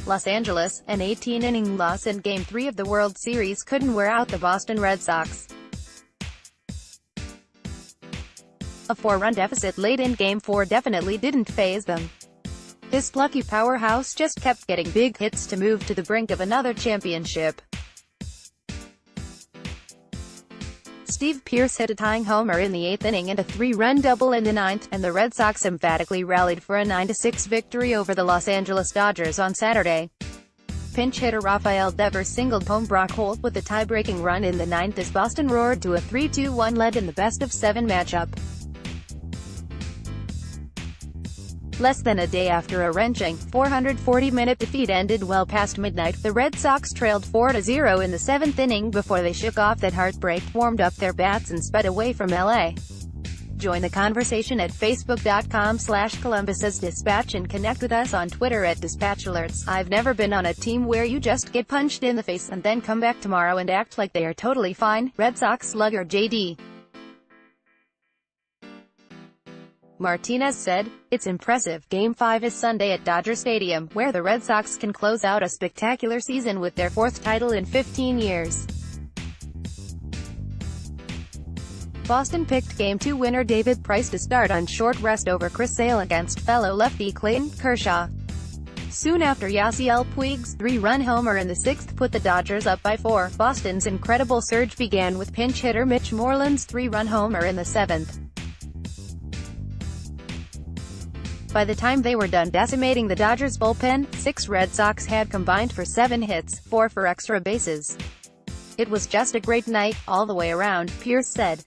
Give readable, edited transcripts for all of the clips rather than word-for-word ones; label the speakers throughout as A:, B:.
A: Los Angeles, an 18-inning loss in Game 3 of the World Series couldn't wear out the Boston Red Sox. A 4-run deficit late in Game 4 definitely didn't faze them. This plucky powerhouse just kept getting big hits to move to the brink of another championship. Steve Pearce hit a tying homer in the 8th inning and a 3-run double in the 9th, and the Red Sox emphatically rallied for a 9-6 victory over the Los Angeles Dodgers on Saturday. Pinch hitter Rafael Devers singled home Brock Holt with a tie-breaking run in the 9th as Boston roared to a 3-2-1 lead in the best-of-7 matchup. Less than a day after a wrenching, 440-minute defeat ended well past midnight, the Red Sox trailed 4-0 in the 7th inning before they shook off that heartbreak, warmed up their bats and sped away from LA. Join the conversation at facebook.com/Columbus'Dispatch and connect with us on Twitter at DispatchAlerts. I've never been on a team where you just get punched in the face and then come back tomorrow and act like they are totally fine. Red Sox slugger J.D. Martinez said. It's impressive. Game 5 is Sunday at Dodger Stadium, where the Red Sox can close out a spectacular season with their 4th title in 15 years. Boston picked Game 2 winner David Price to start on short rest over Chris Sale against fellow lefty Clayton Kershaw. Soon after, Yasiel Puig's 3-run homer in the 6th put the Dodgers up by 4. Boston's incredible surge began with pinch hitter Mitch Moreland's 3-run homer in the 7th. By the time they were done decimating the Dodgers bullpen, 6 Red Sox had combined for 7 hits, 4 for extra bases. It was just a great night, all the way around, Pearce said.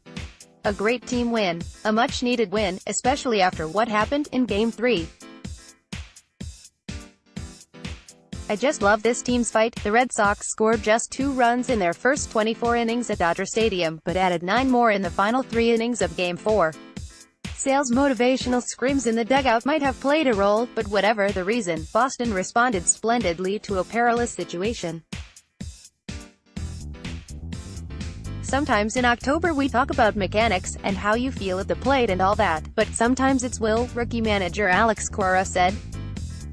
A: A great team win. A much-needed win, especially after what happened in Game 3. I just love this team's fight. The Red Sox scored just 2 runs in their first 24 innings at Dodger Stadium, but added 9 more in the final 3 innings of Game 4. Sale's motivational screams in the dugout might have played a role, but whatever the reason, Boston responded splendidly to a perilous situation. Sometimes in October we talk about mechanics, and how you feel at the plate and all that, but sometimes it's will, rookie manager Alex Cora said.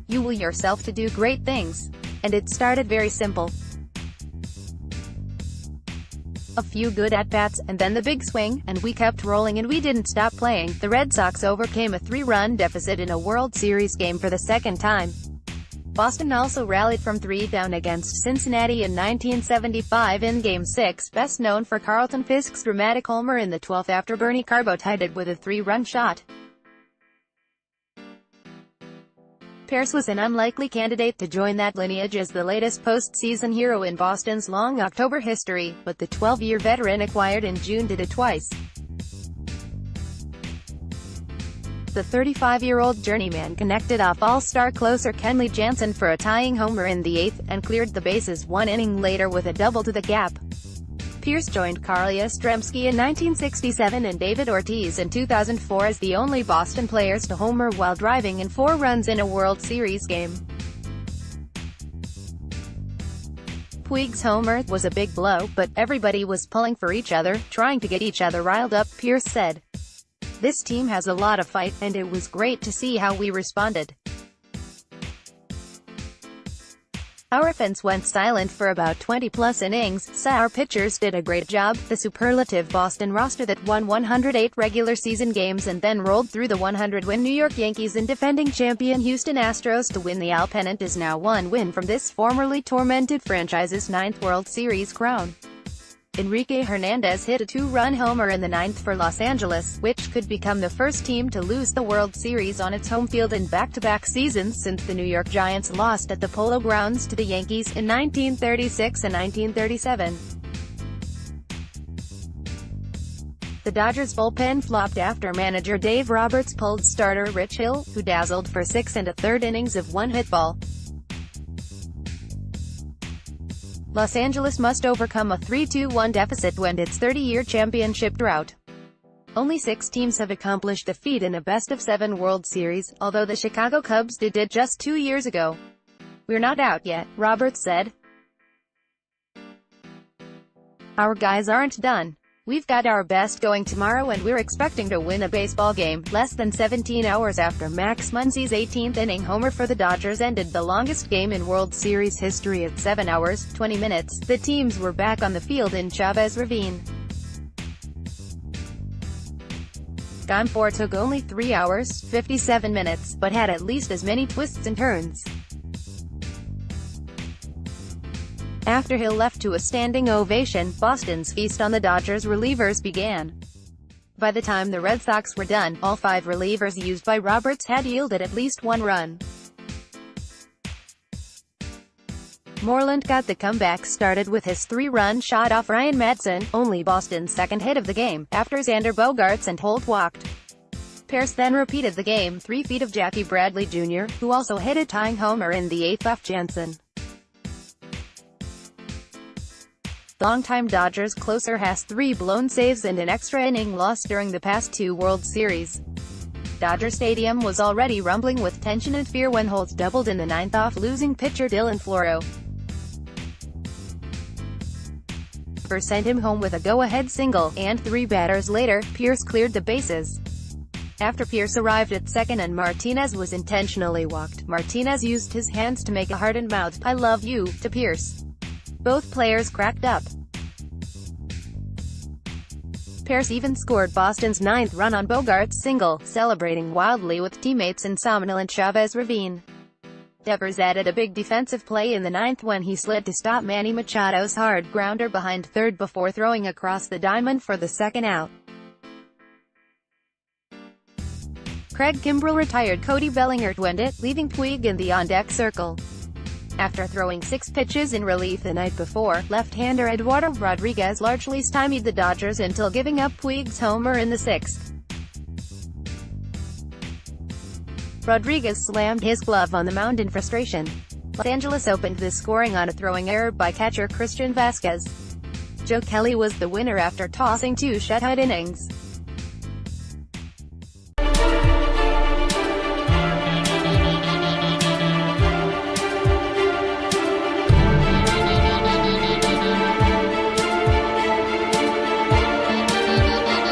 A: You will yourself to do great things. And it started very simple. A few good at-bats, and then the big swing, and we kept rolling and we didn't stop playing. The Red Sox overcame a 3-run deficit in a World Series game for the 2nd time. Boston also rallied from 3 down against Cincinnati in 1975 in Game 6, best known for Carlton Fisk's dramatic homer in the 12th after Bernie Carbo tied it with a 3-run shot. Pearce was an unlikely candidate to join that lineage as the latest postseason hero in Boston's long October history, but the 12-year veteran acquired in June did it twice. The 35-year-old journeyman connected off All-Star closer Kenley Jansen for a tying homer in the 8th, and cleared the bases 1 inning later with a double to the gap. Pearce joined Carl Yastrzemski in 1967 and David Ortiz in 2004 as the only Boston players to homer while driving in 4 runs in a World Series game. Puig's homer was a big blow, but everybody was pulling for each other, trying to get each other riled up, Pearce said. This team has a lot of fight, and it was great to see how we responded. Our offense went silent for about 20-plus innings, so our pitchers did a great job. The superlative Boston roster that won 108 regular season games and then rolled through the 100-win New York Yankees and defending champion Houston Astros to win the AL pennant is now 1 win from this formerly tormented franchise's 9th World Series crown. Enrique Hernandez hit a 2-run homer in the 9th for Los Angeles, which could become the first team to lose the World Series on its home field in back-to-back seasons since the New York Giants lost at the Polo Grounds to the Yankees in 1936 and 1937. The Dodgers bullpen flopped after manager Dave Roberts pulled starter Rich Hill, who dazzled for 6 1/3 innings of 1-hit ball. Los Angeles must overcome a 3-2-1 deficit to end its 30-year championship drought. Only 6 teams have accomplished the feat in a best-of-7 World Series, although the Chicago Cubs did it just 2 years ago. We're not out yet, Roberts said. Our guys aren't done. We've got our best going tomorrow and we're expecting to win a baseball game. Less than 17 hours after Max Muncy's 18th inning homer for the Dodgers ended the longest game in World Series history at 7 hours, 20 minutes, the teams were back on the field in Chavez Ravine. Game 4 took only 3 hours, 57 minutes, but had at least as many twists and turns. After Hill left to a standing ovation, Boston's feast on the Dodgers relievers began. By the time the Red Sox were done, all 5 relievers used by Roberts had yielded at least 1 run. Moreland got the comeback started with his 3-run shot off Ryan Madson, only Boston's second hit of the game, after Xander Bogaerts and Holt walked. Pearce then repeated the game 3 feet of Jackie Bradley Jr., who also hit a tying homer in the 8th off Jansen. Longtime Dodgers closer has 3 blown saves and an extra inning lost during the past 2 World Series. Dodger Stadium was already rumbling with tension and fear when Holt doubled in the 9th off losing pitcher Dylan Floro. Pearce sent him home with a go-ahead single, and 3 batters later, Pearce cleared the bases. After Pearce arrived at second and Martinez was intentionally walked, Martinez used his hands to make a heart-and-mouthed "I love you" to Pearce. Both players cracked up. Pearce even scored Boston's 9th run on Bogaerts' single, celebrating wildly with teammates in somnolent Chavez Ravine. Devers added a big defensive play in the 9th when he slid to stop Manny Machado's hard grounder behind third before throwing across the diamond for the 2nd out. Craig Kimbrell retired Cody Bellinger to end it, leaving Puig in the on-deck circle. After throwing 6 pitches in relief the night before, left-hander Eduardo Rodriguez largely stymied the Dodgers until giving up Puig's homer in the 6th. Rodriguez slammed his glove on the mound in frustration. Los Angeles opened the scoring on a throwing error by catcher Christian Vasquez. Joe Kelly was the winner after tossing 2 shutout innings.